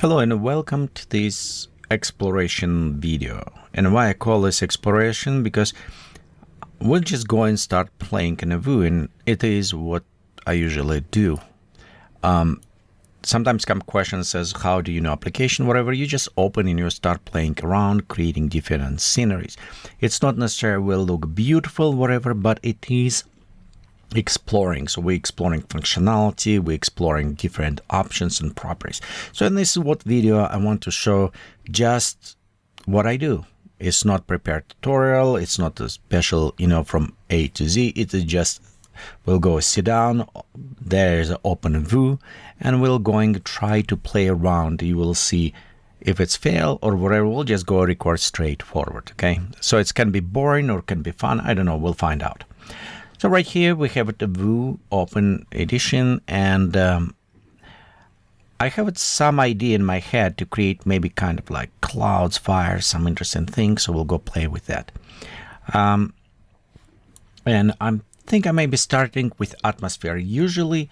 Hello and welcome to this exploration video. And why I call this exploration, because we'll just go and start playing in a Vue, and it is what I usually do. Sometimes come questions says, how do you know application, whatever, you just open and you start playing around, creating different sceneries. It's not necessarily will look beautiful, whatever, but it is exploring. So we're exploring functionality, we're exploring different options and properties. So in this what video I want to show just what I do. It's not prepared tutorial, it's not a special, from A to Z. It is just we'll go sit down, there's an open Vue, and we'll going to try to play around. You will see if it's fail or whatever. We'll just go record straight forward. Okay, so it can be boring or can be fun, I don't know, we'll find out. So right here we have the Vue Open Edition, and I have some idea in my head to create maybe kind of like clouds, fires, some interesting things. So we'll go play with that. And I think I may be starting with atmosphere. Usually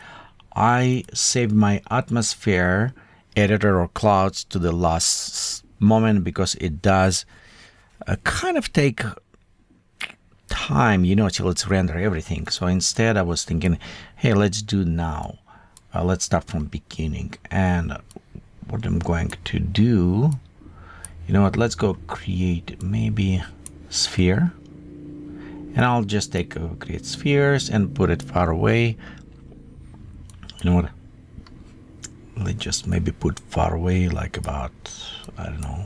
I save my atmosphere editor or clouds to the last moment because it does kind of take time, till it's render everything. So instead I was thinking, hey, let's do now. Let's start from beginning. And what I'm going to do, let's go create maybe sphere. And I'll just create spheres and put it far away. Let's just maybe put far away, like about, I don't know,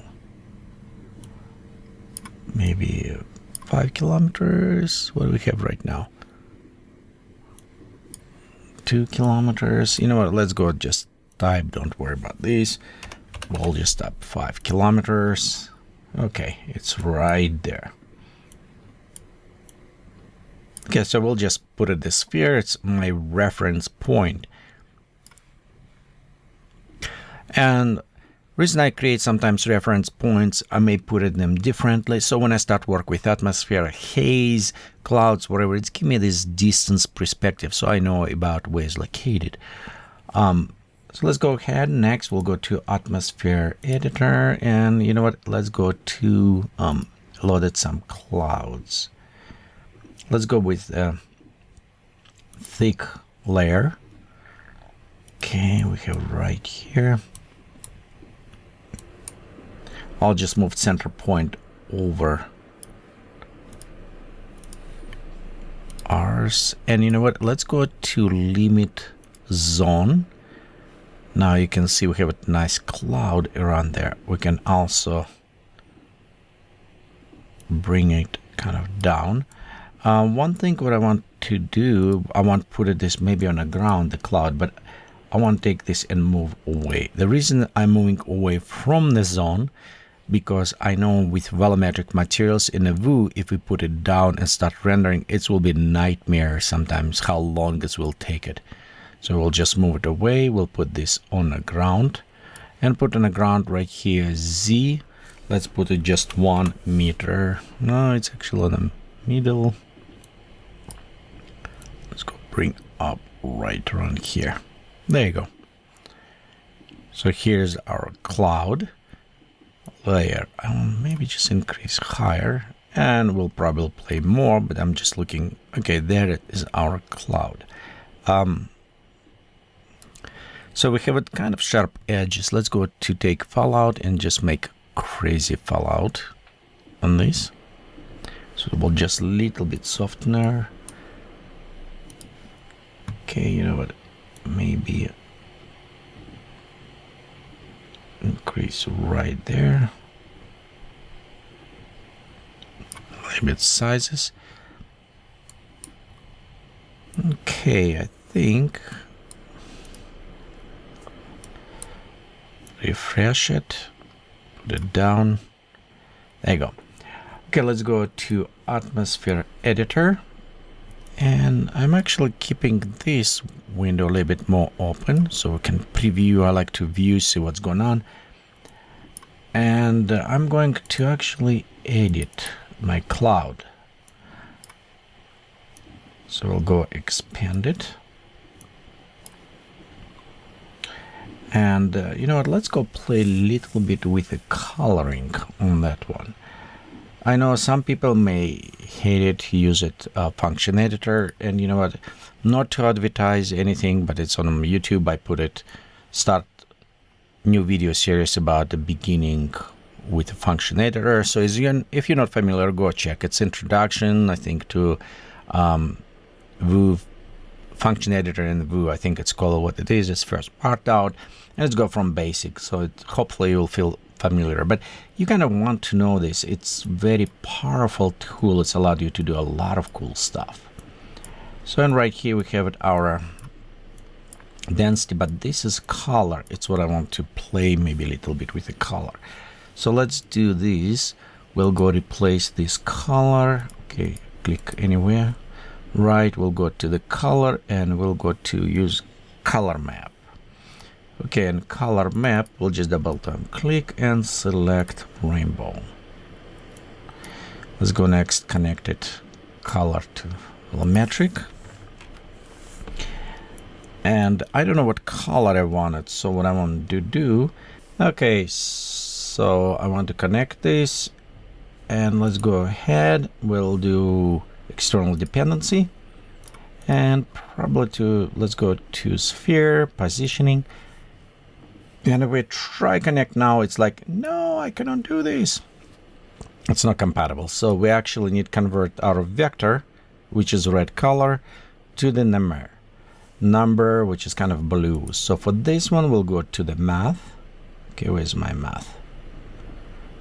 maybe 5 kilometers. What do we have right now? 2 kilometers. Let's go just type, don't worry about this. We'll just type 5 kilometers. Okay, it's right there. Okay, so we'll just put it this sphere. It's my reference point. And reason I create sometimes reference points, I may put them differently. So when I start work with atmosphere, haze, clouds, whatever, it's give me this distance perspective, so I know about where it's located. So let's go ahead. Next, we'll go to atmosphere editor, and you know what? Let's go to loaded some clouds. Let's go with a thick layer. Okay, we have right here. I'll just move center point over ours. And you know what? Let's go to limit zone. Now you can see we have a nice cloud around there. We can also bring it kind of down. One thing what I want to do, I want to put this maybe on the ground, the cloud, but I want to take this and move away. The reason I'm moving away from the zone, because I know with volumetric materials in a Vue, if we put it down and start rendering, it will be a nightmare sometimes how long this will take it. So we'll just move it away. We'll put this on the ground and put on the ground right here Z. Let's put it just 1 meter. No, it's actually on the middle. Let's go bring up right around here. There you go. So here's our cloud layer. Maybe just increase higher, and we'll probably play more, but I'm just looking. Okay, there it is, our cloud. So we have a kind of sharp edges. Let's go to take fallout and just make crazy fallout on this. So we'll just a little bit softener. Okay, you know what? Maybe increase right there. Limit sizes. Okay, I think refresh it, put it down. There you go. Okay, let's go to atmosphere editor, and I'm actually keeping this window a little bit more open so we can preview. I like to view, see what's going on, and I'm going to actually edit my cloud. So we'll go expand it, And you know what, let's go play a little bit with the coloring on that one. I know some people may hate it, use it function editor, and you know what, not to advertise anything, but it's on YouTube. I put it, start new video series about the beginning with the function editor. So if you're not familiar, go check its introduction, I think, to Vue function editor in Vue. I think it's called what it is. It's first part out, and let's go from basic. So hopefully you'll feel familiar, but you kind of want to know this. It's very powerful tool. It's allowed you to do a lot of cool stuff. So, and right here we have our density, but this is color. It's what I want to play maybe a little bit with the color. So let's do this. We'll go replace this color. Okay, click anywhere. Right, we'll go to the color and we'll go to use color map. Okay, and color map, we'll just double click and select rainbow. Let's go next, connected color to metric. And I don't know what color I wanted, so what I want to do, okay, so I want to connect this, and let's go ahead, we'll do external dependency, and probably let's go to sphere, positioning, and if we try connect now, it's like, no, I cannot do this. It's not compatible, so we actually need to convert our vector, which is red color, to the number, which is kind of blue. So for this one, we'll go to the math. Okay, where's my math?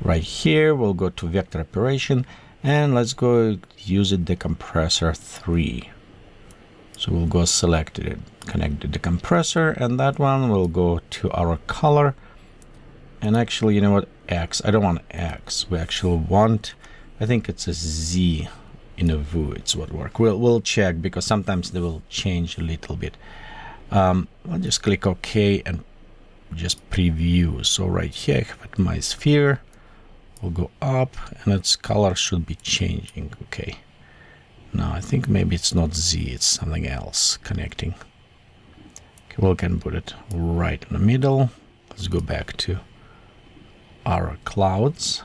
Right here, we'll go to vector operation, and let's go use it, the compressor 3. So we'll go select it, connect the decompressor, and that one will go to our color. And actually, you know what, X, I don't want X. We actually want, I think it's a Z. In a Vue, it's what work. We'll check, because sometimes they will change a little bit. I'll just click OK and just preview. So right here, I have my sphere. We'll go up, and its color should be changing. Okay. Now I think maybe it's not Z, it's something else connecting. Okay, we can put it right in the middle. Let's go back to our clouds.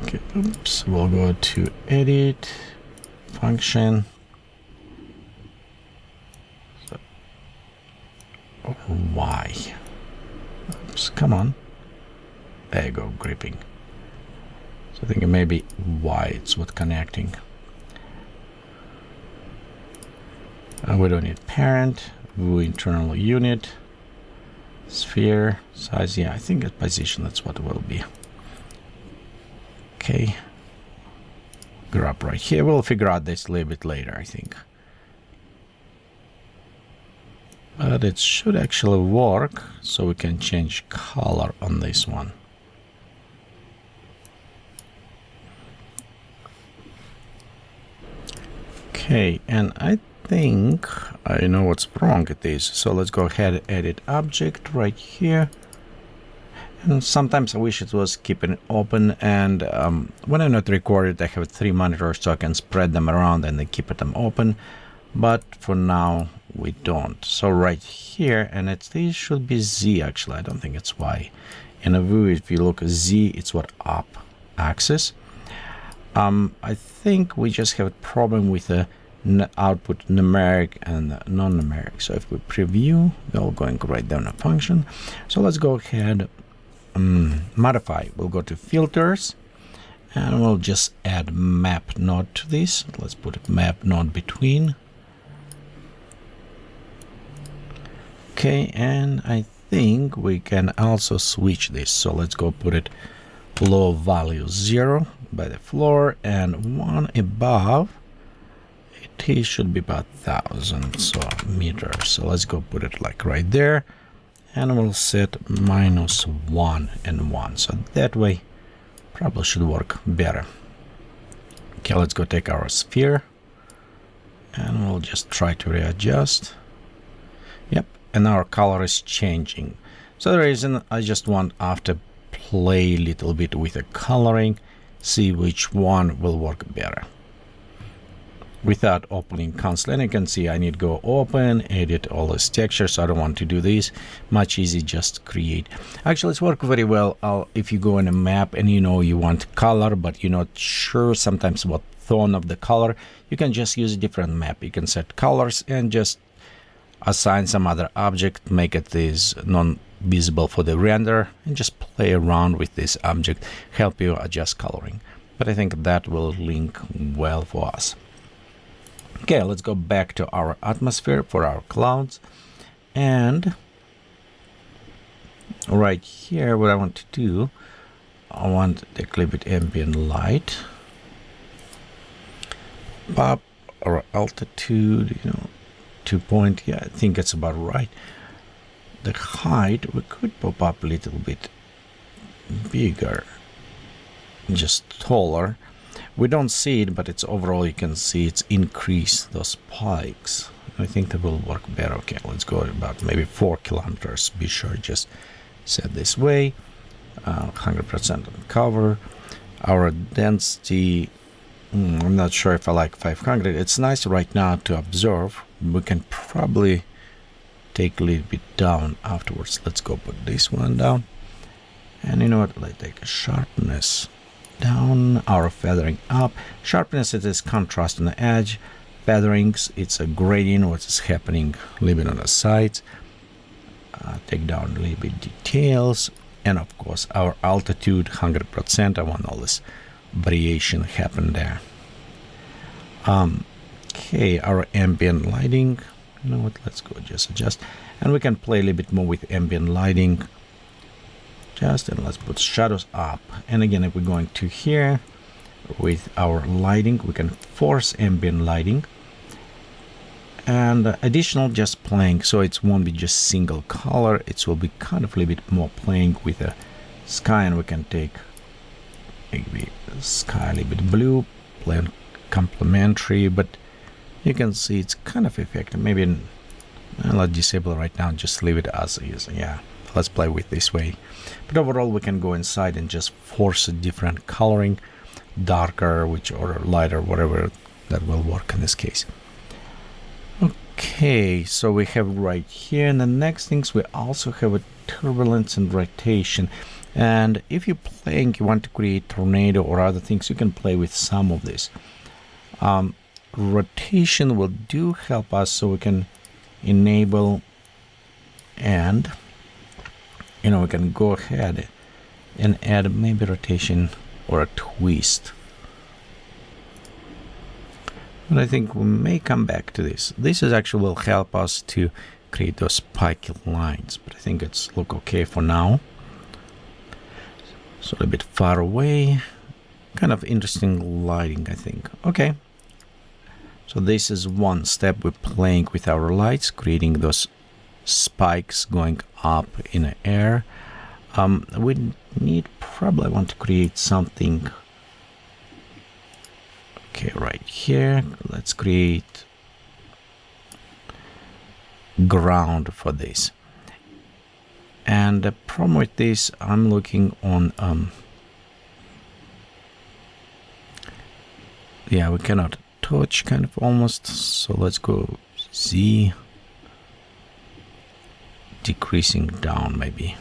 Okay, oops, we'll go to edit, function. So, Y. Oops, come on. There you go, gripping. So I think maybe Y, it's what connecting. We don't need parent, Vue internal unit, sphere, size, yeah, I think at position, that's what it will be. Okay, grab right here. We'll figure out this a little bit later, I think. But it should actually work, so we can change color on this one. Okay, and I think I know what's wrong with this. So let's go ahead and edit object right here. And sometimes I wish it was keeping it open, and when I'm not recorded, I have 3 monitors, so I can spread them around and then keep them open. But for now, we don't. So right here, and this should be Z actually. I don't think it's Y. In a Vue, if you look at Z, it's what up axis. I think we just have a problem with the output numeric and non-numeric. So if we preview, we're going right down a function. So let's go ahead. Modify. We'll go to filters, and we'll just add map node to this. Let's put a map node between. Okay, and I think we can also switch this. So let's go put it low value 0 by the floor, and 1 above. It should be about 1000 meters. So let's go put it like right there. And we'll set -1 and 1. So that way, probably should work better. Okay, let's go take our sphere. And we'll just try to readjust. Yep, and our color is changing. So the reason I just want after play a little bit with the coloring, see which one will work better. without opening console. And you can see I need to go open, edit all these textures. I don't want to do this. Much easy, just create. Actually, it's work very well if you go in a map and you want color, but you're not sure sometimes what tone of the color. You can just use a different map. You can set colors and just assign some other object, make it this non-visible for the render, and just play around with this object, help you adjust coloring. But I think that will link well for us. Okay, let's go back to our atmosphere for our clouds. And right here, what I want to do, I want to take a little bit ambient light. Pop our altitude, 2 point, yeah, I think it's about right. The height, we could pop up a little bit bigger, just taller. We don't see it, but it's overall, you can see it's increased those spikes. I think that will work better. Okay, let's go about maybe 4 kilometers. Be sure just set this way. 100% on cover. Our density, I'm not sure if I like 500. It's nice right now to observe. We can probably take a little bit down afterwards. Let's go put this one down. And you know what? Let's take a sharpness down, our feathering up. Sharpness, it is contrast on the edge. Featherings, it's a gradient, what is happening a little bit on the sides. Take down a little bit details. And of course, our altitude, 100%. I want all this variation happen there. Okay, our ambient lighting. You know what? Let's go just adjust. And we can play a little bit more with ambient lighting. And let's put shadows up. And again, if we're going to here with our lighting, we can force ambient lighting and additional just playing, so it won't be just single color. It will be kind of a little bit more playing with the sky, and we can take maybe sky a little bit blue, play on complementary, but you can see it's kind of effective. Maybe let's disable it right now, just leave it as is. Yeah, let's play with this way. But overall, we can go inside and just force a different coloring, darker, or lighter, whatever that will work in this case. Okay, so we have right here, and the next things, we also have a turbulence and rotation. And if you're playing, you want to create tornado or other things, you can play with some of this. Rotation will do help us, so we can enable, and we can go ahead and add maybe rotation or a twist. But I think we may come back to this. This is actually will help us to create those spiky lines, but I think it's look okay for now. So a bit far away, kind of interesting lighting, I think. Okay. So this is one step. We're playing with our lights, creating those spikes going up in the air. We probably want to create something. Okay, right here, let's create ground for this. And the problem with this, I'm looking on, yeah, we cannot touch, kind of almost. So let's go Z, decreasing down maybe.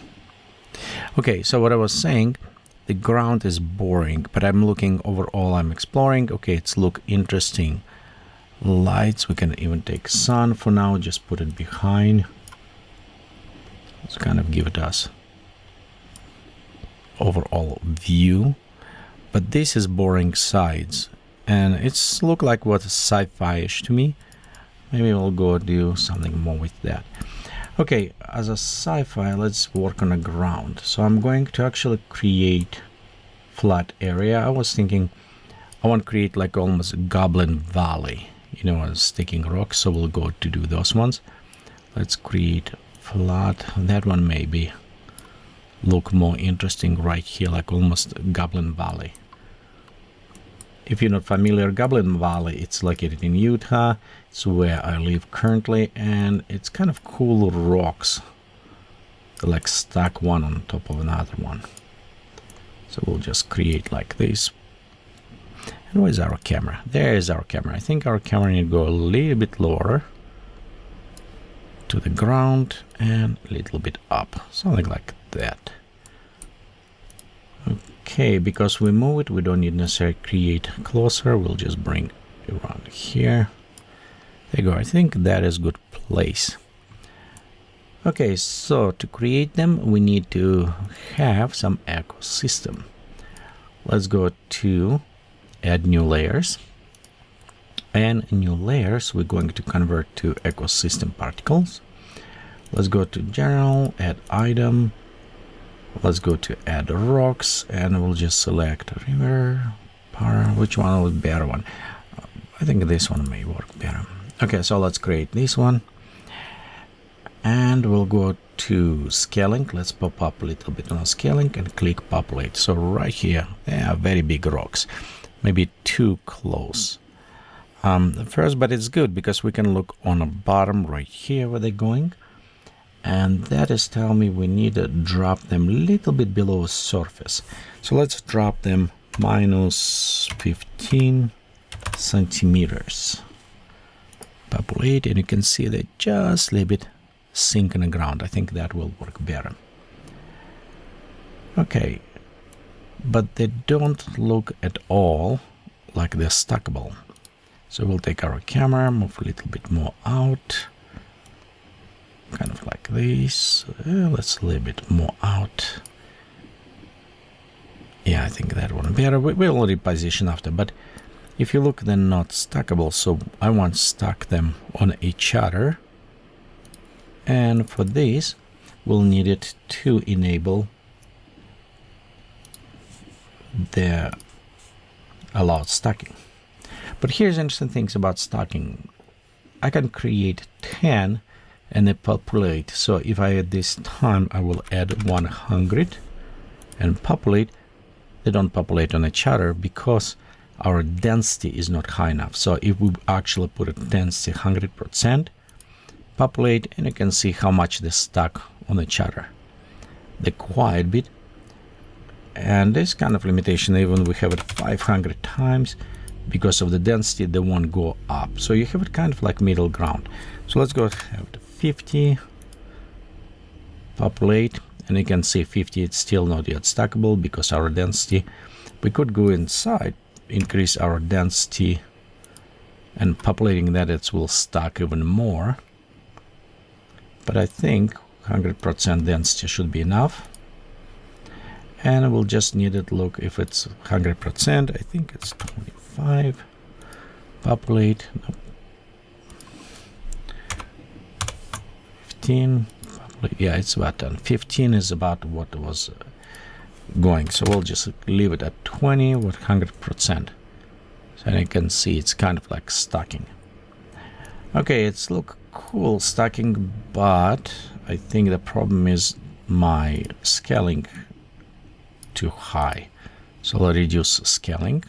Okay, so what I was saying, the ground is boring, but I'm looking overall, I'm exploring. Okay, it's look interesting. Lights, we can even take sun for now, just put it behind. Let's kind of give it us overall view. But this is boring sides, and it's look like what sci-fi-ish to me. Maybe we'll go do something more with that. Okay, as a sci-fi, let's work on the ground. So I'm going to actually create flat area. I was thinking I want to create like almost Goblin Valley, sticking rocks. So we'll go to do those ones. Let's create flat. That one maybe look more interesting right here, like almost Goblin Valley. If you're not familiar, Goblin Valley, it's located in Utah. It's where I live currently, and it's kind of cool rocks, like stack one on top of another one. So we'll just create like this. And where's our camera? There is our camera. I think our camera need to go a little bit lower to the ground and a little bit up, something like that. Okay, because we move it, we don't need necessarily create closer. We'll just bring it around here. There you go. I think that is good place. Okay, so to create them, we need to have some ecosystem. Let's go to add new layers. And new layers, we're going to convert to ecosystem particles. Let's go to general, add item. Let's go to add rocks, and we'll just select river, power. Which one would be better one? I think this one may work better. Okay, so let's create this one. And we'll go to scaling. Let's pop up a little bit on scaling and click populate. So right here, they are very big rocks, maybe too close. First, but it's good because we can look on the bottom right here where they're going. And that is telling me we need to drop them a little bit below the surface. So let's drop them minus 15 centimeters. Populate, and you can see they just a little bit sink in the ground. I think that will work better. Okay, but they don't look at all like they're stackable. So we'll take our camera, move a little bit more out, kind of like this. Let's a little bit more out. Yeah, I think that one better. We already position after, but if you look, they're not stackable. So I want to stack them on each other. And for this, we'll need it to enable the allowed stacking. But here's interesting things about stacking. I can create 10 and they populate. So if I at this time, I will add 100 and populate. They don't populate on each other because our density is not high enough. So if we actually put a density 100%, populate, and you can see how much they stack on each other. They're quite a bit. And this kind of limitation, even we have it 500 times, because of the density, they won't go up. So you have it kind of like middle ground. So let's go have it 50, populate, and you can see 50, it's still not yet stackable because our density. We could go inside, increase our density, and populating that, it will stack even more. But I think 100% density should be enough. And we'll just need it, look, if it's 100%, I think it's 25. Populate, nope. 15, populate, yeah, it's about done. 15 is about what was going. So we'll just leave it at 20 with 100%. So you can see it's kind of like stacking. Okay, it's look cool stacking, but I think the problem is my scaling too high. So I'll reduce scaling.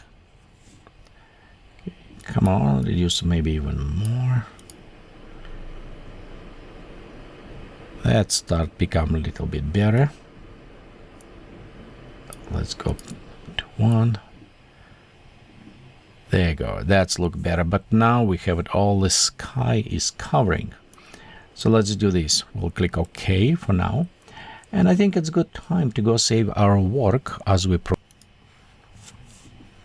Come on, reduce maybe even more. Let's start become a little bit better. Let's go to 1. There you go. That's look better. But now we have it all the sky is covering. So let's do this. We'll click OK for now. And I think it's good time to go save our work as we progress.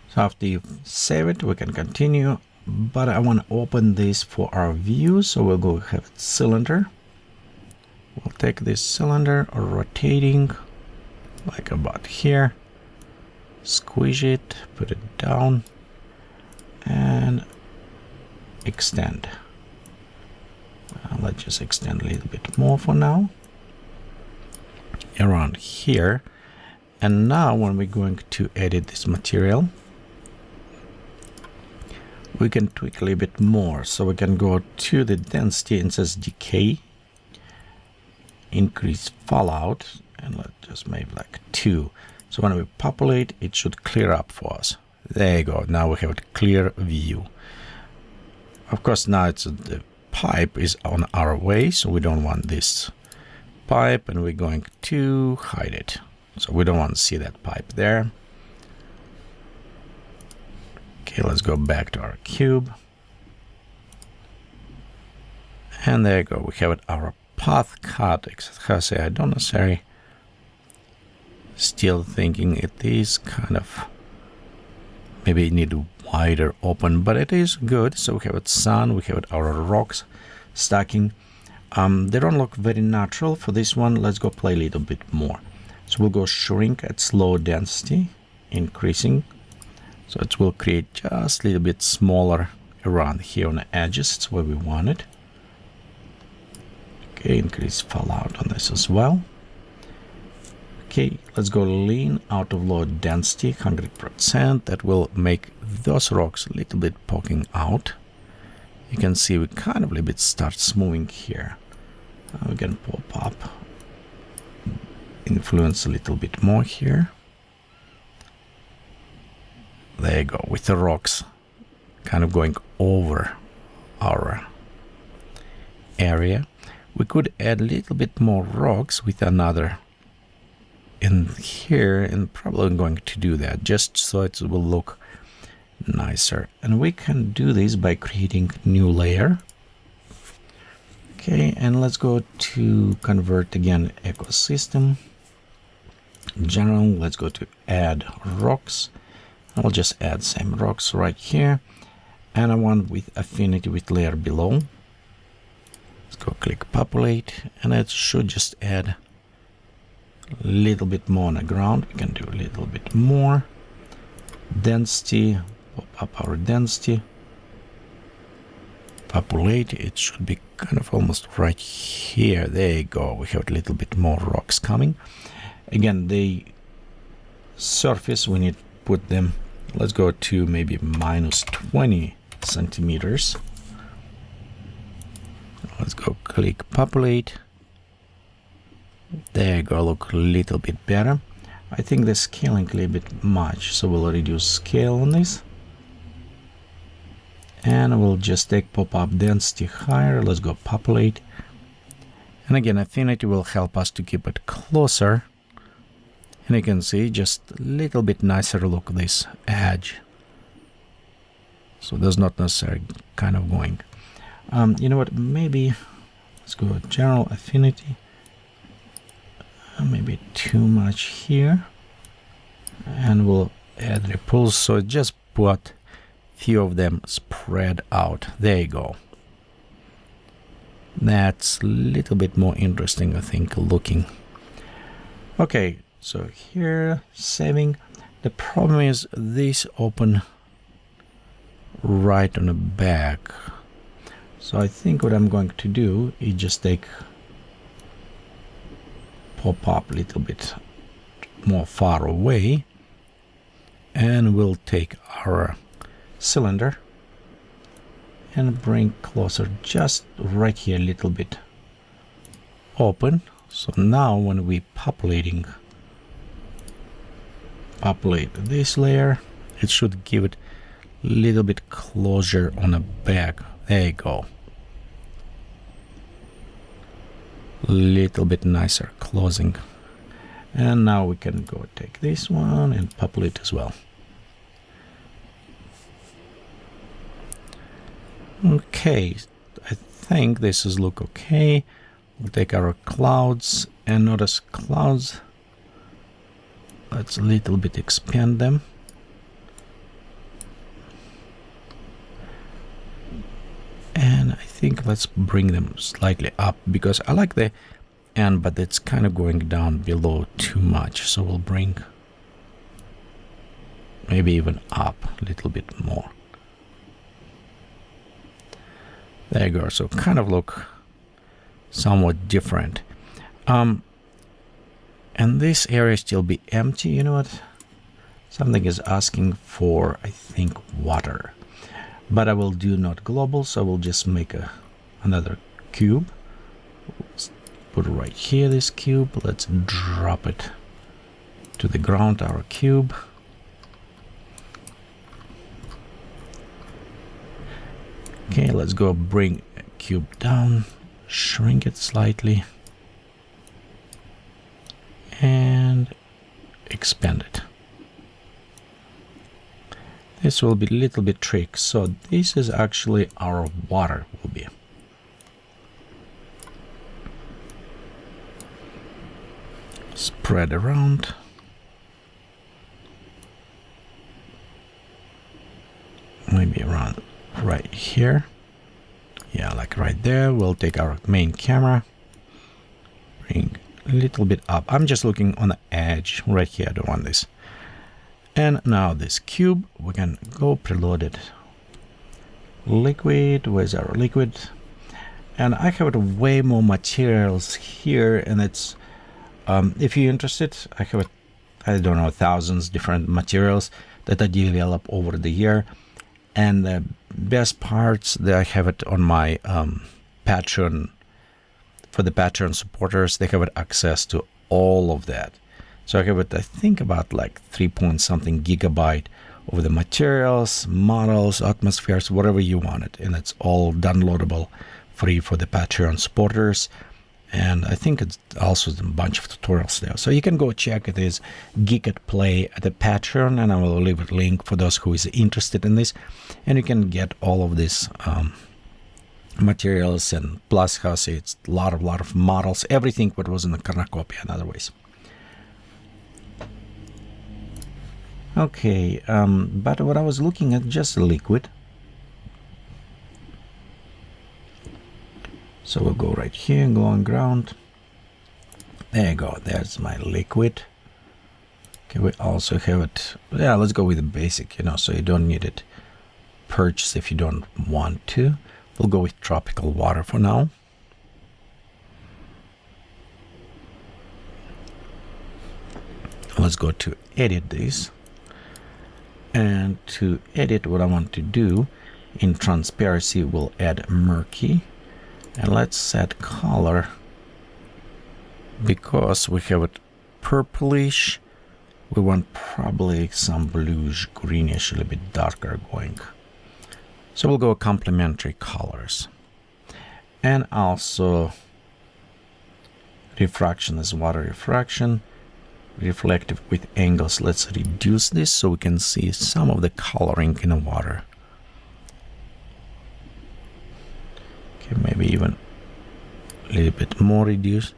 So after you save it, we can continue. But I want to open this for our view. So we'll go have cylinder. We'll take this cylinder, rotating like about here. Squeeze it, put it down, and extend. Let's just extend a little bit more for now. Around here. And now when we're going to edit this material, we can tweak a little bit more. So we can go to the density and says decay, increase fallout, and let's just make like 2. So when we populate, it should clear up for us. There you go. Now we have a clear view. Of course, now it's the pipe is on our way, so we don't want this pipe, and we're going to hide it. So we don't want to see that pipe there. Okay, let's go back to our cube. And there you go. We have it, our path cut. I don't necessarily still thinking it is kind of maybe it need wider open, but it is good. So we have it sun, we have it our rocks stacking. They don't look very natural for this one. Let's go play a little bit more. So we'll go shrink at slow density, increasing. So it will create just a little bit smaller around here on the edges. It's where we want it. Okay, increase fallout on this as well. Okay, let's go lean out of low density, 100%. That will make those rocks a little bit poking out. You can see we kind of a little bit starts moving here. We can pop up, influence a little bit more here. There you go, with the rocks kind of going over our area. We could add a little bit more rocks with another in here, and probably I'm going to do that just so it will look nicer. And we can do this by creating new layer. Okay, and let's go to convert again ecosystem. General, let's go to add rocks. I'll just add same rocks right here, and I want with affinity with layer below. Let's go click populate, and it should just add a little bit more on the ground. We can do a little bit more density, pop up our density, populate. It should be kind of almost right here. There you go. We have a little bit more rocks coming. Again, the surface, we need to put them, let's go to maybe minus 20 centimeters. Let's go click populate. There you go, look a little bit better. I think the scaling a little bit much, so we'll reduce scale on this. And we'll just take pop-up density higher. Let's go populate. And again, affinity will help us to keep it closer. And you can see just a little bit nicer look this edge. So there's not necessarily kind of going. You know what, maybe let's go general affinity. Maybe too much here. And we'll add ripples. So just put few of them spread out. There you go. That's a little bit more interesting, I think, looking. Okay. So here, saving. The problem is this open right on the back. So I think what I'm going to do is just take pop up a little bit more far away, and we'll take our cylinder and bring closer just right here a little bit open. So now when we populate this layer, it should give it a little bit closure on the back. There you go. Little bit nicer closing. And now we can go take this one and populate as well. Okay, I think this is look okay. We'll take our clouds, and notice clouds. Let's a little bit expand them. And I think let's bring them slightly up, because I like the end, but it's kind of going down below too much. So we'll bring maybe even up a little bit more. There you go. So kind of look somewhat different. And this area still be empty. You know what? Something is asking for, I think, water. But I will do not global, so I will just make another cube. Let's put right here this cube. Let's drop it to the ground, our cube. Okay, let's go bring a cube down, shrink it slightly, and expand it. This will be a little bit trick. So this is actually our water will be. Spread around. Maybe around right here. Yeah, like right there. We'll take our main camera. Bring a little bit up. I'm just looking on the edge right here. I don't want this. And now this cube, we can go preload it. Liquid, where's our liquid? And I have way more materials here, and it's if you're interested, I have I don't know, thousands different materials that I develop over the year. And the best parts that I have it on my Patreon. For the Patreon supporters, they have access to all of that. So I have it, I think, about like 3-point-something gigabyte of the materials, models, atmospheres, whatever you want it. And it's all downloadable free for the Patreon supporters. And I think it's also a bunch of tutorials there. So you can go check it. Is Geekatplay at the Patreon, and I will leave a link for those who is interested in this. And you can get all of this materials, and plus how say it's a lot of models, everything what was in the cornucopia and other ways. Okay, but what I was looking at, just a liquid. So we'll go right here, go on ground. There you go, there's my liquid. Okay, we also have it, yeah, let's go with the basic, so you don't need it purchase if you don't want to. We'll go with tropical water for now. Let's go to edit this. And to edit, what I want to do in transparency, we'll add murky. And let's set color, because we have it purplish. We want probably some bluish, greenish, a little bit darker going. So we'll go complementary colors. And also refraction is water refraction. Reflective with angles. Let's reduce this so we can see some of the coloring in the water. Okay, maybe even a little bit more reduced.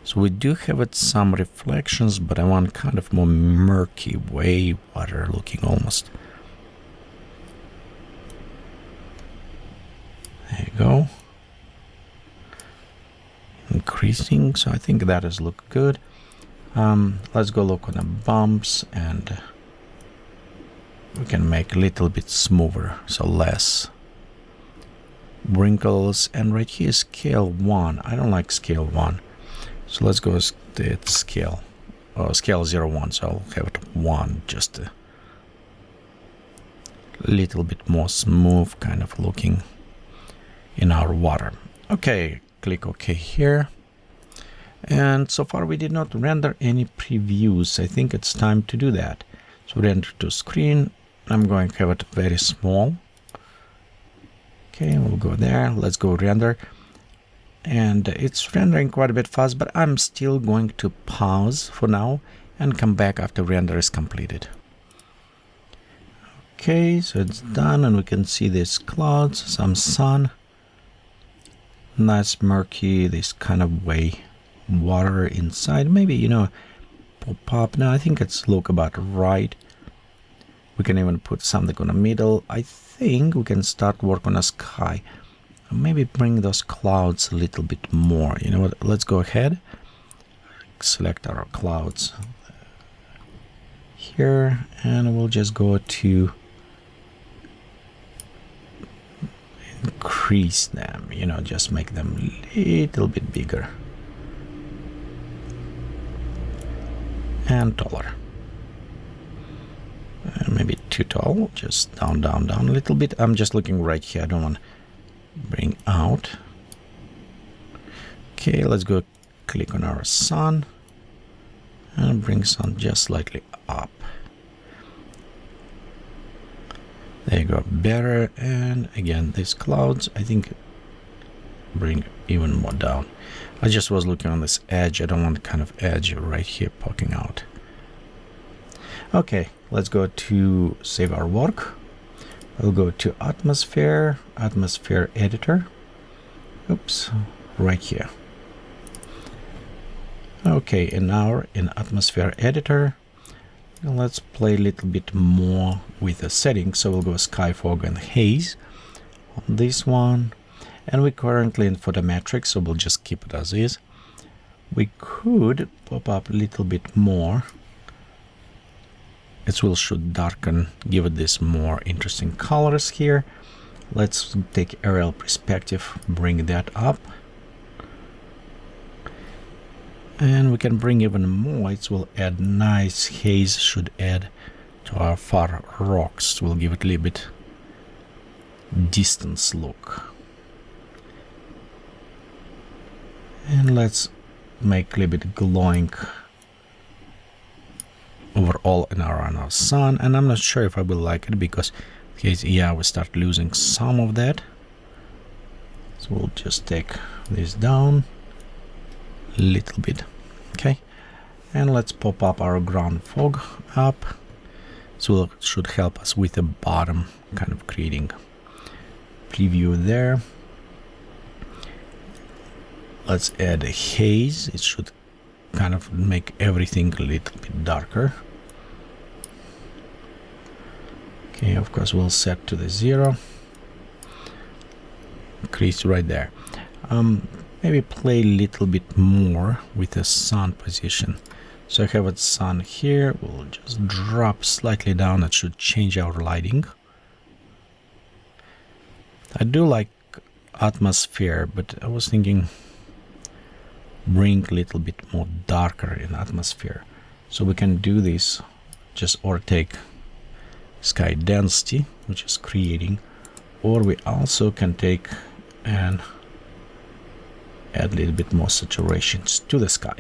So we do have it some reflections, but I want kind of more murky, way water looking almost. There you go. Increasing, so I think that is look good. Let's go look on the bumps, and we can make a little bit smoother, so less wrinkles. And right here scale 1. I don't like scale 1, so let's go to scale scale 0-1. So I'll have it 1, just a little bit more smooth kind of looking in our water. Okay, click OK here. And so far we did not render any previews. I think it's time to do that. So render to screen. I'm going to have it very small. Okay, we'll go there. Let's go render. And it's rendering quite a bit fast, but I'm still going to pause for now and come back after render is completed. Okay, so it's done, and we can see these clouds, some sun. Nice murky, this kind of way. Water inside, maybe pop up. Now I think it's look about right. We can even put something on the middle. I think we can start work on a sky. Maybe bring those clouds a little bit more. You know what? Let's go ahead. Select our clouds here, and we'll just go to increase them. Just make them a little bit bigger. And taller. Maybe too tall. Just down a little bit. I'm just looking right here. I don't want to bring out. Okay, let's go click on our sun and bring sun just slightly up. There you go, better. And again, these clouds, I think bring even more down. I just was looking on this edge. I don't want kind of edge right here poking out. Okay, Let's go to save our work. We'll go to atmosphere editor. Oops, right here. Okay, and now in atmosphere editor, let's play a little bit more with the settings. So we'll go sky, fog, and haze on this one. And we're currently in photometric, so we'll just keep it as is. We could pop up a little bit more. It will should darken, give it this more interesting colors here. Let's take aerial perspective, bring that up. And we can bring even more. It will add nice haze, should add to our far rocks. We'll give it a little bit distance look. And let's make a little bit glowing overall in our sun. And I'm not sure if I will like it because yeah, we start losing some of that. So we'll just take this down a little bit. Okay, and let's pop up our ground fog up. So it should help us with the bottom, kind of creating preview there. Let's add a haze. It should kind of make everything a little bit darker. Okay, of course we'll set to the 0. Increase right there. Maybe play a little bit more with the sun position. So I have a sun here. We'll just drop slightly down. It should change our lighting. I do like atmosphere, but I was thinking bring a little bit more darker in atmosphere. So we can do this just or take sky density, which is creating, or we also can take and add a little bit more saturations to the sky.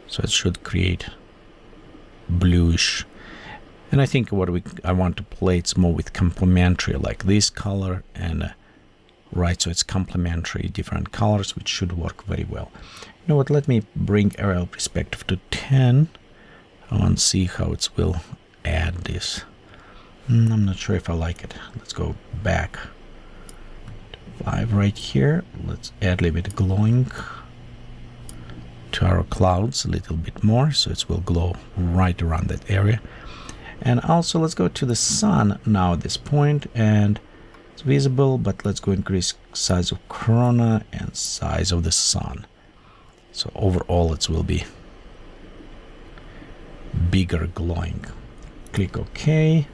So it should create bluish. And I think what I want to play, it's more with complementary, like this color and right, so it's complementary different colors, which should work very well. You know what, let me bring aerial perspective to 10. I want to see how it will add this. I'm not sure if I like it. Let's go back to 5 right here. Let's add a little bit glowing to our clouds a little bit more, so it will glow right around that area. And also let's go to the sun now at this point, and it's visible, but let's go increase size of corona and size of the sun. So overall it will be bigger glowing. Click OK.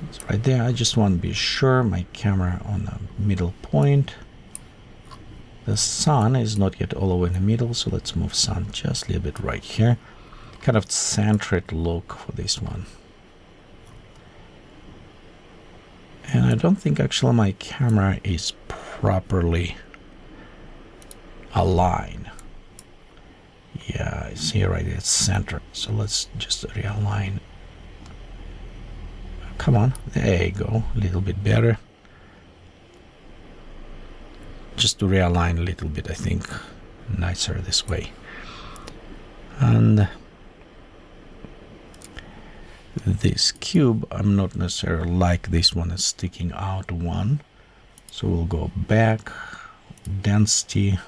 It's right there. I just want to be sure my camera on the middle point. The sun is not yet all the way in the middle, so let's move sun just a little bit right here. Kind of centered look for this one. And I don't think actually my camera is properly aligned. Yeah, I see right there, it's centered. So let's just realign. Come on, there you go, a little bit better. Just to realign a little bit, I think nicer this way. And this cube, I'm not necessarily like this one is sticking out one. So we'll go back, density.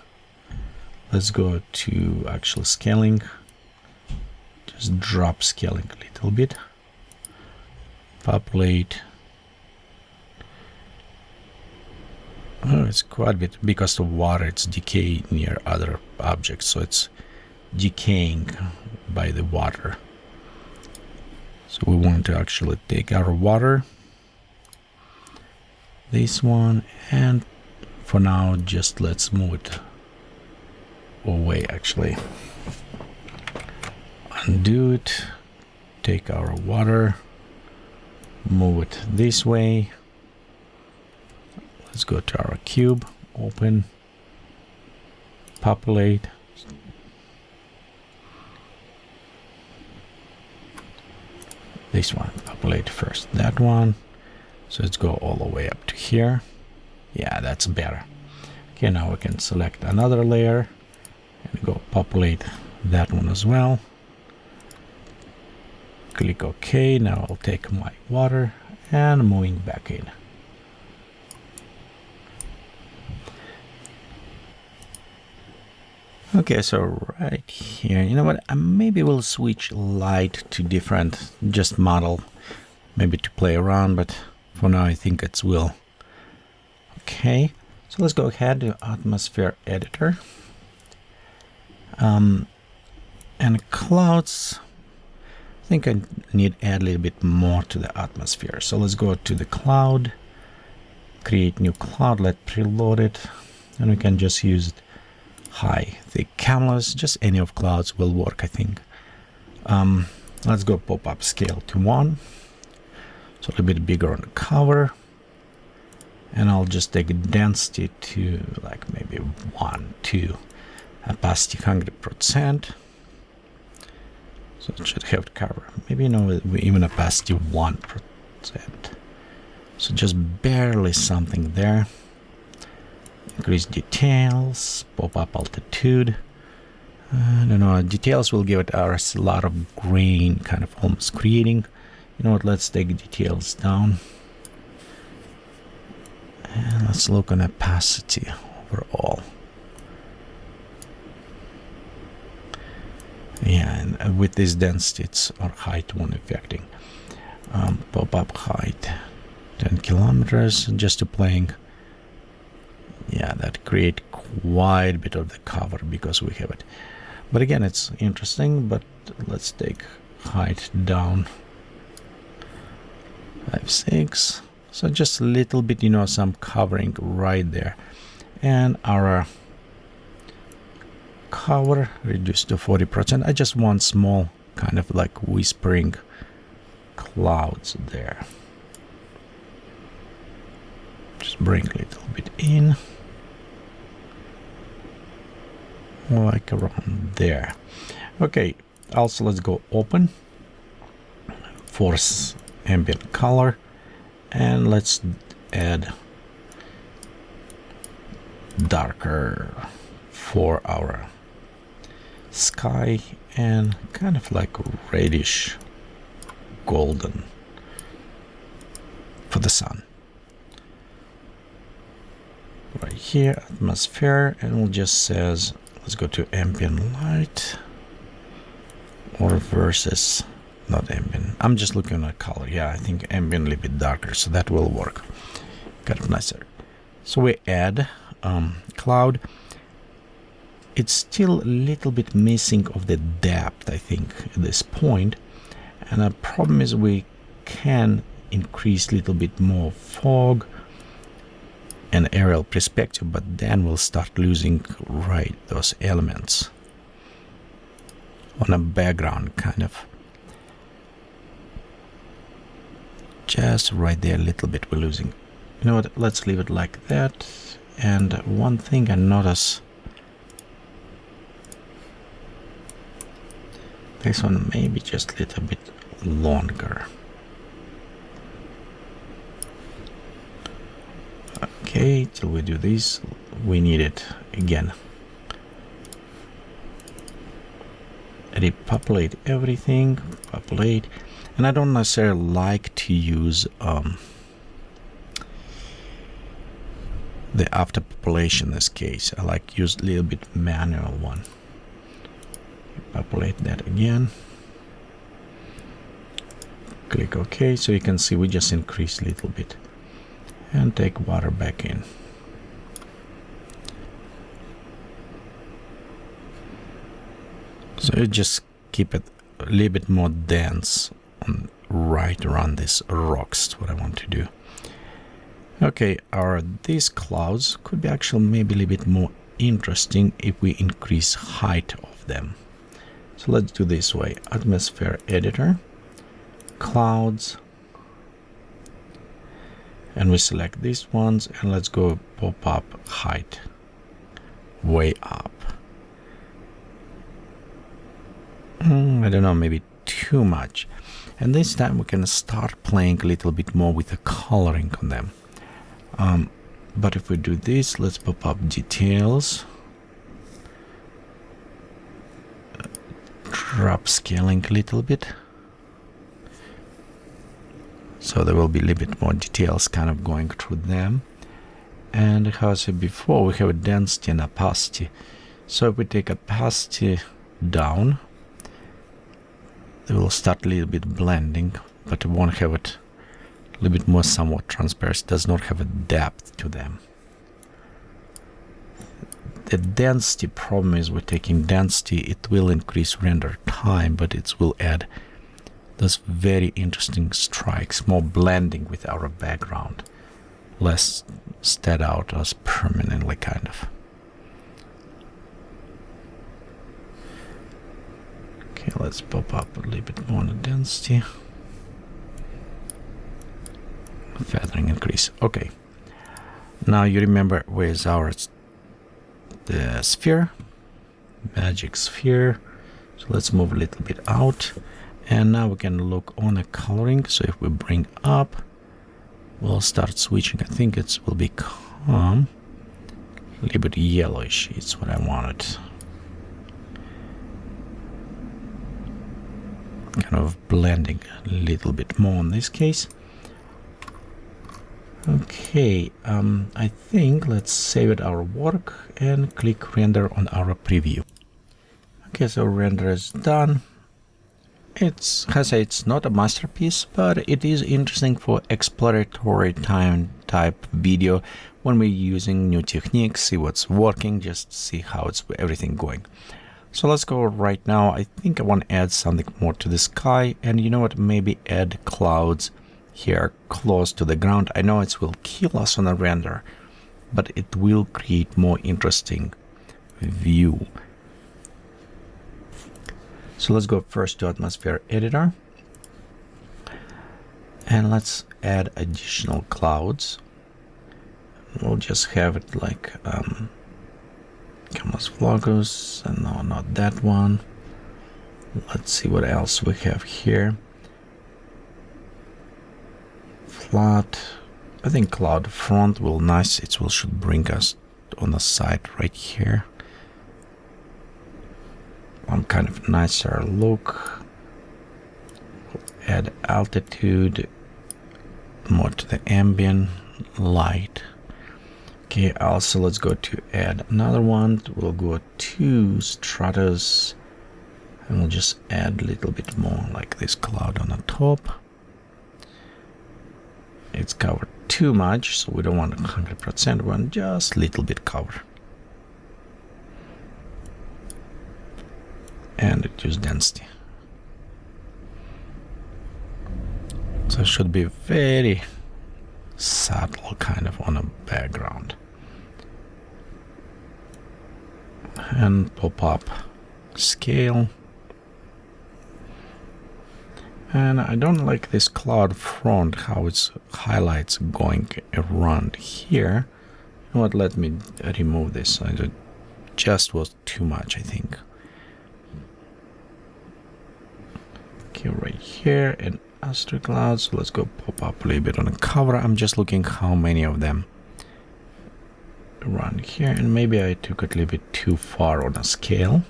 Let's go to actual scaling. Just drop scaling a little bit. Populate. Oh, it's quite a bit because of water. It's decay near other objects, so it's decaying by the water. So we want to actually take our water, this one, and for now just let's move it away. Actually, undo it, take our water, move it this way. Let's go to our cube, open, populate. This one, populate first that one. So let's go all the way up to here. Yeah, that's better. Okay, now we can select another layer and go populate that one as well. Click OK. Now I'll take my water and moving back in. Okay, so right here, you know what, maybe we'll switch light to different, just model, maybe to play around, but for now I think it's will. Okay, so let's go ahead to atmosphere editor. And clouds, I think I need to add a little bit more to the atmosphere. So let's go to the cloud, create new cloud, let's preload it, and we can just use it. High, the canvas, just any of clouds will work, I think. Let's go pop-up scale to 1, so a little bit bigger on the cover, and I'll just take density to like maybe 1, 2, opacity 100%, so it should have to cover, maybe even opacity 1%, so just barely something there. Increase details, pop-up altitude. I don't know, details will give us a lot of grain, kind of almost creating. You know what, let's take details down. And let's look on opacity overall. Yeah, and with this density, it's our height won't affecting. Pop-up height, 10 kilometers, just to playing. Yeah, that create quite a bit of the cover because we have it. But again, it's interesting, but let's take height down 5, 6. So just a little bit, some covering right there. And our cover reduced to 40%. I just want small kind of like whispering clouds there. Just bring a little bit in. Like around there. Okay, also let's go open, force ambient color, and let's add darker for our sky and kind of like reddish golden for the sun. Right here, atmosphere, and we'll just says, let's go to ambient light or versus, not ambient. I'm just looking at color. Yeah, I think ambient a little bit darker, so that will work. Kind of nicer. So we add cloud. It's still a little bit missing of the depth, I think, at this point. And the problem is we can increase a little bit more fog and aerial perspective, but then we'll start losing those elements on a background kind of. Just right there a little bit we're losing. You know what, let's leave it like that. And one thing I notice, this one maybe just a little bit longer. Okay, till we do this, we need it again. Repopulate everything, populate, and I don't necessarily like to use the after population in this case. I like to use a little bit manual one. Populate that again. Click OK, so you can see we just increase a little bit. And take water back in. So you just keep it a little bit more dense on right around these rocks, what I want to do. Okay, these clouds could be actually maybe a little bit more interesting if we increase height of them. So let's do this way. Atmosphere editor, clouds, and we select these ones, and let's go pop up height way up. I don't know, maybe too much. And this time we can start playing a little bit more with the coloring on them. But if we do this, let's pop up details, drop scaling a little bit, So there will be a little bit more details kind of going through them. And how I said before, we have a density and opacity. So if we take opacity down, they will start a little bit blending, but it won't have it a little bit more somewhat transparent. It does not have a depth to them. The density problem is we're taking density, it will increase render time, but it will add those very interesting strikes, more blending with our background, less stand out as permanently kind of. Okay, let's pop up a little bit more on the density. Feathering increase. Okay. Now you remember where's the sphere, magic sphere. So let's move a little bit out. And now we can look on the coloring. So if we bring up, we'll start switching. I think it will become a little bit yellowish. It's what I wanted. Kind of blending a little bit more in this case. Okay, I think let's save it our work and click render on our preview. Okay, so render is done. It's not a masterpiece, but it is interesting for exploratory type video when we're using new techniques, see what's working, just see how it's everything going. So let's go right now. I think I want to add something more to the sky, and you know what, maybe add clouds here close to the ground. I know it will kill us on the render, but it will create more interesting view. So let's go first to atmosphere editor, and let's add additional clouds. We'll just have it like camouflagos, and no, not that one. Let's see what else we have here. Flat. I think cloud front will nice. It will should bring us on the side right here. One kind of nicer look. Add altitude more to the ambient light. Okay, also let's go to add another one. We'll go to stratus, and we'll just add a little bit more like this cloud on the top. It's covered too much, so we don't want 100%, we want just a little bit cover. And reduce density. So it should be very subtle kind of on a background. And pop up scale. And I don't like this cloud front, how its highlights going around here. You know what, let me remove this. It just was too much, I think. Okay, right here and astro clouds. So let's go pop up a little bit on the cover. I'm just looking how many of them around here, and maybe I took it a little bit too far on a scale.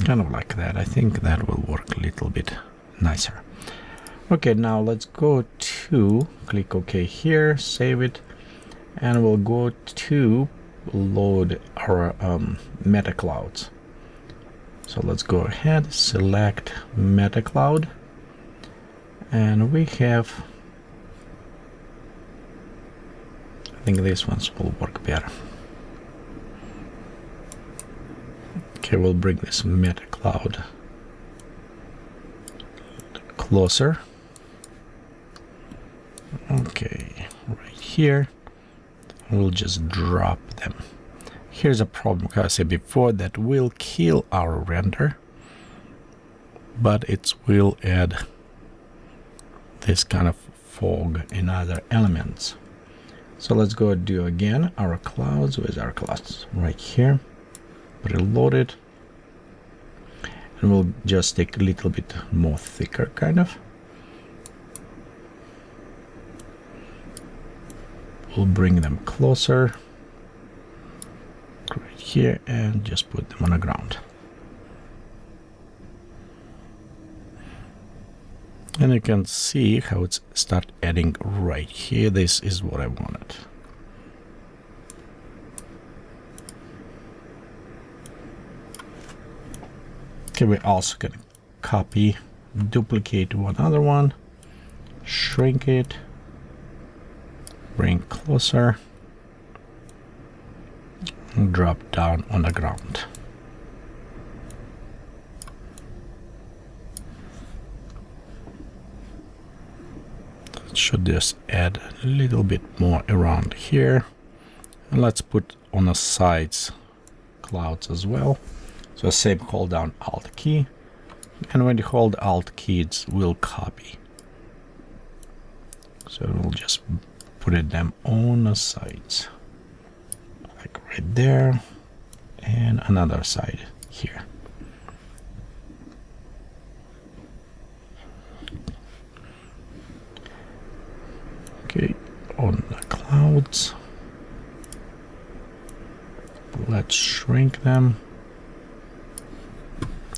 Kind of like that. I think that will work a little bit nicer. Okay, now let's go to click OK here, save it, and we'll go to load our meta clouds. So let's go ahead, select meta cloud, and we have, I think these ones will work better. Okay, we'll bring this meta cloud closer. Okay, right here. We'll just drop them. Here's a problem, like I said before, that will kill our render, but it will add this kind of fog and other elements. So let's go do again our clouds. Where's our clouds? Right here. Reload it, and we'll just take a little bit more thicker kind of. We'll bring them closer right here and just put them on the ground. And you can see how it's start adding right here. This is what I wanted. Okay, we're also gonna copy, duplicate one other one, shrink it, bring closer, and drop down on the ground. Should just add a little bit more around here, and let's put on the sides clouds as well. So same, hold down Alt key, and when you hold Alt key it will copy. So we'll just put them on the sides, like right there, and another side here. Okay, on the clouds, let's shrink them,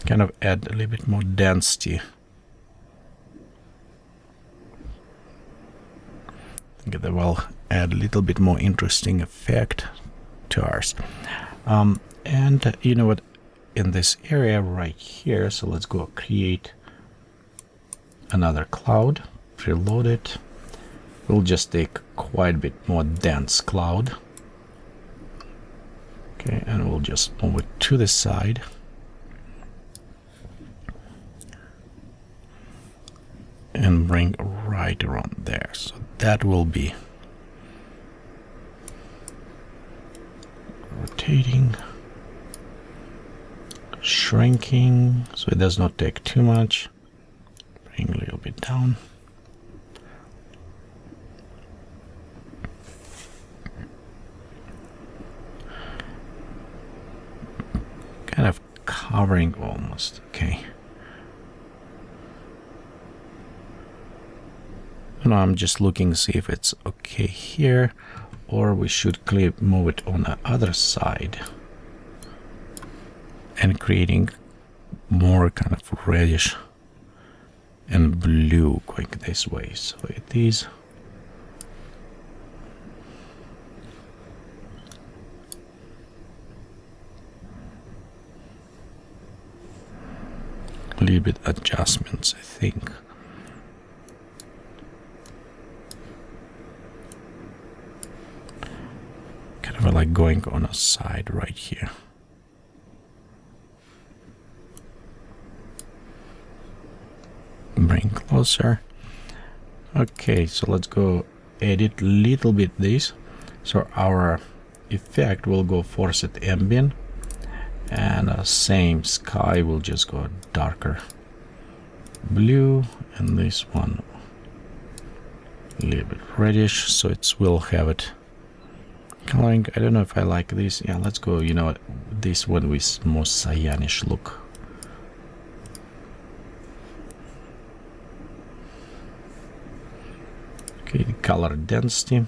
kind of add a little bit more density. I think that will add a little bit more interesting effect to ours. And you know what, in this area right here, so let's go create another cloud, preload it. We'll just take quite a bit more dense cloud. Okay, and we'll just move it to the side. And bring right around there. So that will be rotating, shrinking, so it does not take too much. Bring a little bit down. Kind of covering almost, okay. Now I'm just looking to see if it's okay here, or we should move it on the other side and creating more kind of reddish and blue going this way. So it is a little bit adjustments, I think. Kind of like going on a side right here. Bring closer. Okay, so let's go edit a little bit this. So our effect will go Forced Ambient, and same sky will just go darker blue, and this one a little bit reddish, so it will have it coloring. I don't know if I like this. Yeah, let's go, you know, this one with more cyanish look. Okay, color density.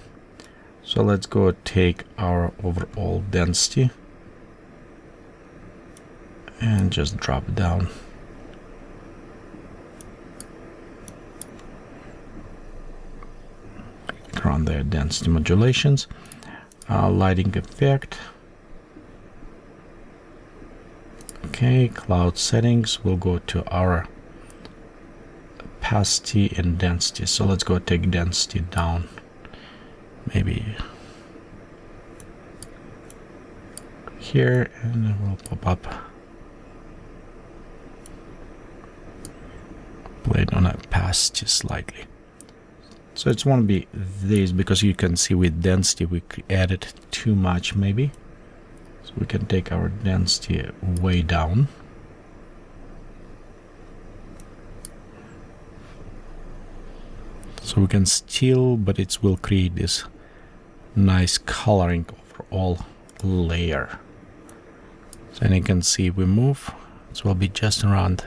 So let's go take our overall density and just drop it down. Run their density modulations. Lighting effect. Okay, cloud settings. We'll go to our opacity and density. So let's go take density down. Maybe here, and it will pop up. Play it on opacity slightly. So it's want to be this, because you can see with density we added too much maybe. So we can take our density way down. So we can still, but it will create this nice coloring over all layer. So and you can see if we move, it will be just around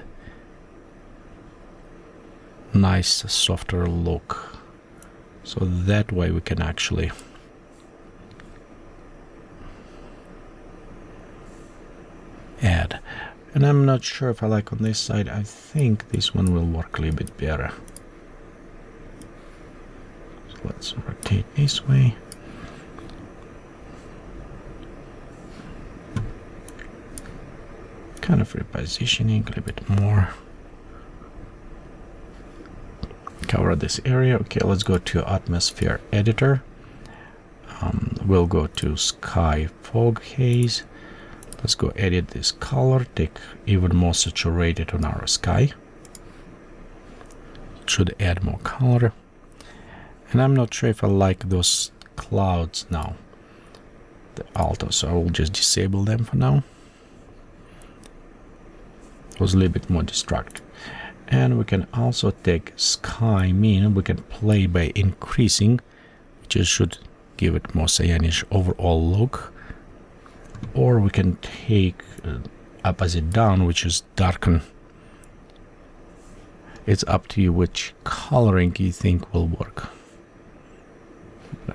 nice softer look. So that way we can actually add. And I'm not sure if I like on this side. I think this one will work a little bit better. let's rotate this way. Kind of repositioning a little bit more. Cover this area. Okay, let's go to atmosphere editor. We'll go to sky fog haze. Let's go edit this color, take even more saturated on our sky. It should add more color. And I'm not sure if I like those clouds now, the alto, so I will just disable them for now. It was a little bit more distracting. And we can also take sky mean, we can play by increasing, which should give it more cyanish overall look. Or we can take opposite down, which is darken. It's up to you which coloring you think will work.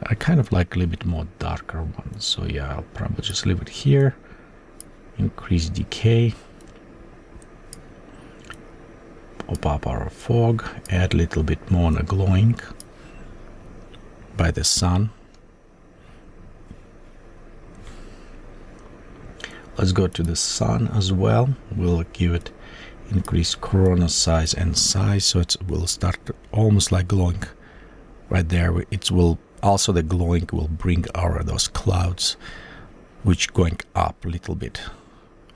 I kind of like a little bit more darker one, so yeah, I'll probably just leave it here. Increase decay. Pop up our fog, add a little bit more on a glowing by the sun. Let's go to the sun as well. We'll give it increased corona size and size, so it will start almost like glowing right there. It will also, the glowing will bring our those clouds, which going up a little bit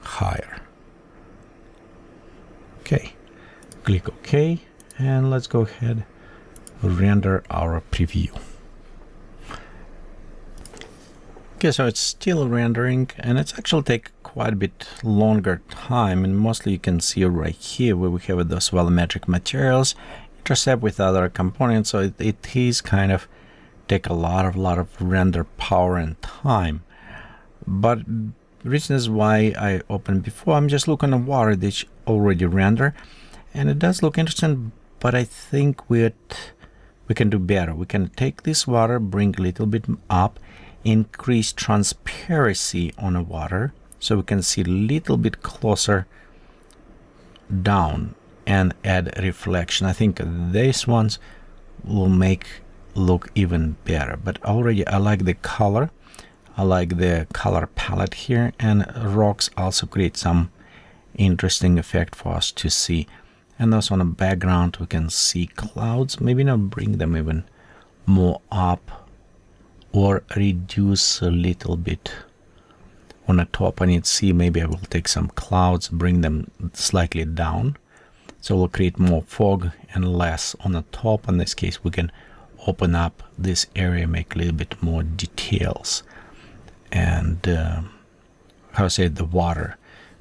higher. Okay, click OK, and let's go ahead render our preview. Okay, so it's still rendering, and it's actually take quite a bit longer time, and mostly you can see right here where we have those volumetric materials intercept with other components, so it is kind of take a lot of render power and time. But the reason is why I opened before, I'm just looking at water that's already render, and it does look interesting, but I think we can do better. We can take this water, bring a little bit up, increase transparency on the water so we can see a little bit closer down and add reflection. I think these ones will make look even better, but already I like the color. I like the color palette here, and rocks also create some interesting effect for us to see. And also on the background we can see clouds. Maybe not bring them even more up, or reduce a little bit on the top. I need to see, maybe I will take some clouds, bring them slightly down, so we'll create more fog and less on the top. In this case we can open up this area, make a little bit more details. And how to say, the water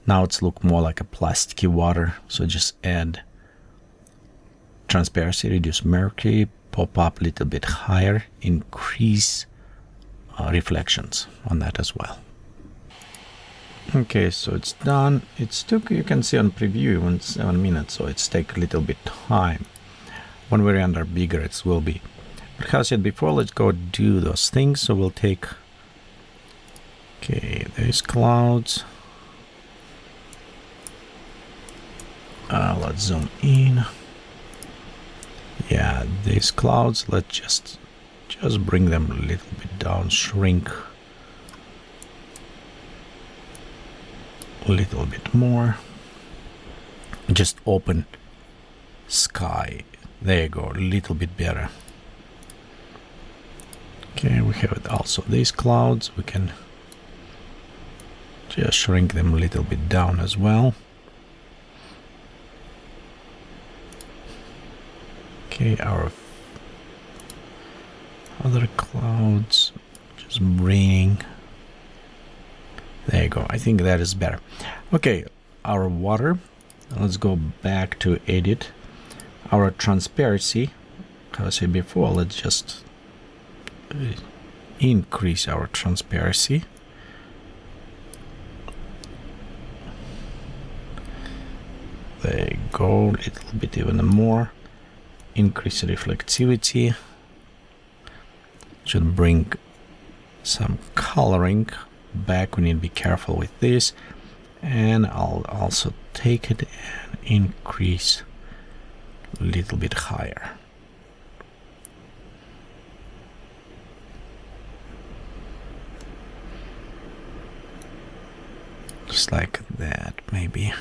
now it's look more like a plasticky water, so just add transparency, reduce mercury, pop up a little bit higher, increase reflections on that as well. Okay, so it's done. It's took, you can see on preview, even 7 minutes, so it's take a little bit time. When we render bigger, it will be. But as I said before, let's go do those things. So we'll take, okay, there's clouds. Let's zoom in. Yeah, these clouds, let's just bring them a little bit down, shrink a little bit more. Just open sky. There you go, a little bit better. Okay, we have also these clouds. We can just shrink them a little bit down as well. Okay, our other clouds, just bringing. There you go. I think that is better. Okay, our water. Let's go back to edit. Our transparency, as I said before, let's just increase our transparency. There you go, a little bit even more. Increase reflectivity. Should bring some coloring back. We need to be careful with this. And I'll also take it and increase a little bit higher. Just like that, maybe.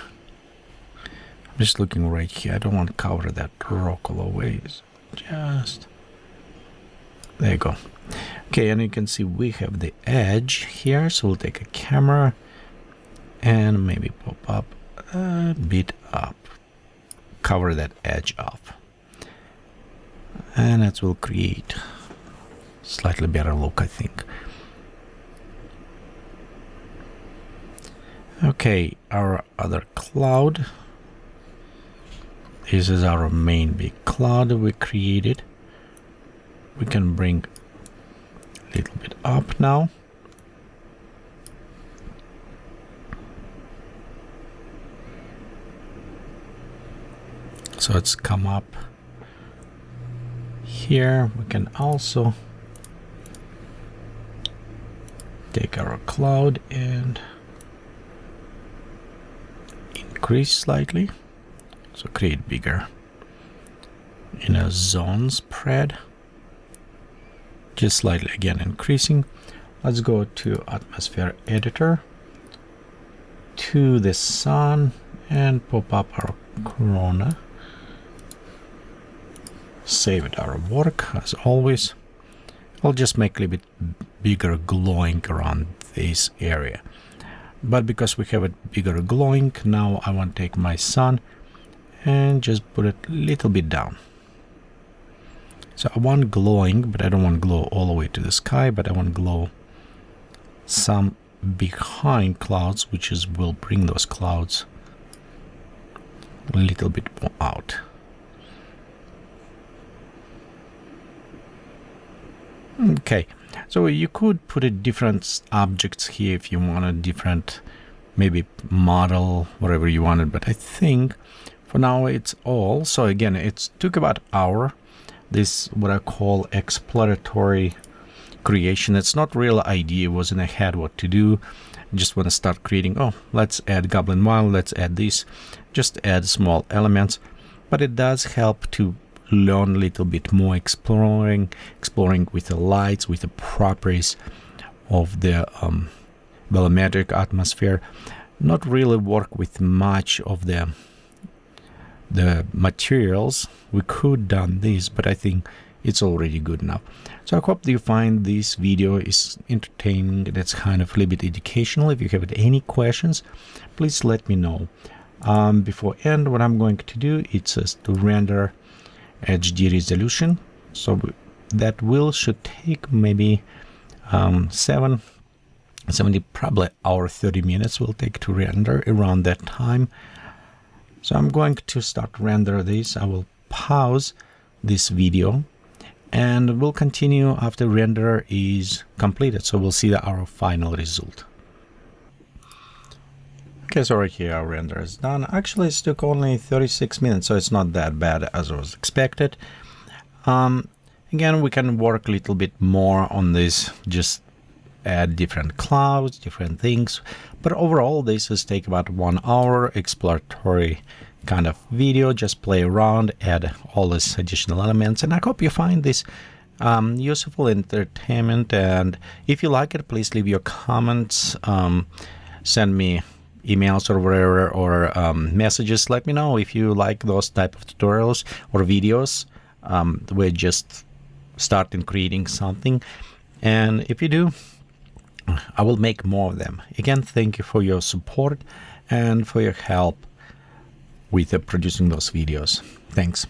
I'm just looking right here. I don't want to cover that rock all the way. Just... there you go. Okay, and you can see we have the edge here. So we'll take a camera and maybe pop up a bit up. Cover that edge up. And that will create slightly better look, I think. Okay, our other cloud. This is our main big cloud we created. We can bring a little bit up now. So it's come up here. We can also take our cloud and increase slightly. So create bigger in a zone spread. Just slightly again increasing. Let's go to atmosphere editor, to the sun, and pop up our corona. Save it our work as always. I'll just make a little bit bigger glowing around this area. But because we have it bigger glowing, now I want to take my sun and just put it a little bit down. So I want glowing, but I don't want glow all the way to the sky, but I want glow some behind clouds, which is will bring those clouds a little bit more out. Okay, so you could put a different objects here if you want a different maybe model, whatever you wanted, but I think for now it's all. So again, it took about an hour. This what I call exploratory creation. It's not real idea, it wasn't ahead what to do. I just want to start creating. Oh, let's add goblin wile, let's add this, just add small elements, but it does help to learn a little bit more, exploring with the lights, with the properties of the volumetric atmosphere. Not really work with much of the materials. We could done this, but I think it's already good enough. So I hope you find this video is entertaining and it's kind of a little bit educational. If you have any questions, please let me know. Before end, what I'm going to do, it's just to render HD resolution. So that should take maybe 70, probably hour 30 minutes will take to render around that time. So I'm going to start render this. I will pause this video and we'll continue after render is completed. So we'll see our final result. Okay, so right here our render is done. Actually, it took only 36 minutes, so it's not that bad as I was expected. Again, we can work a little bit more on this, just add different clouds, different things. But overall, this is take about 1 hour exploratory kind of video. Just play around, add all these additional elements, and I hope you find this useful entertainment. And if you like it, please leave your comments, send me emails or whatever, or messages. Let me know if you like those type of tutorials or videos where just starting creating something, and if you do, I will make more of them. Again, thank you for your support and for your help with producing those videos. Thanks.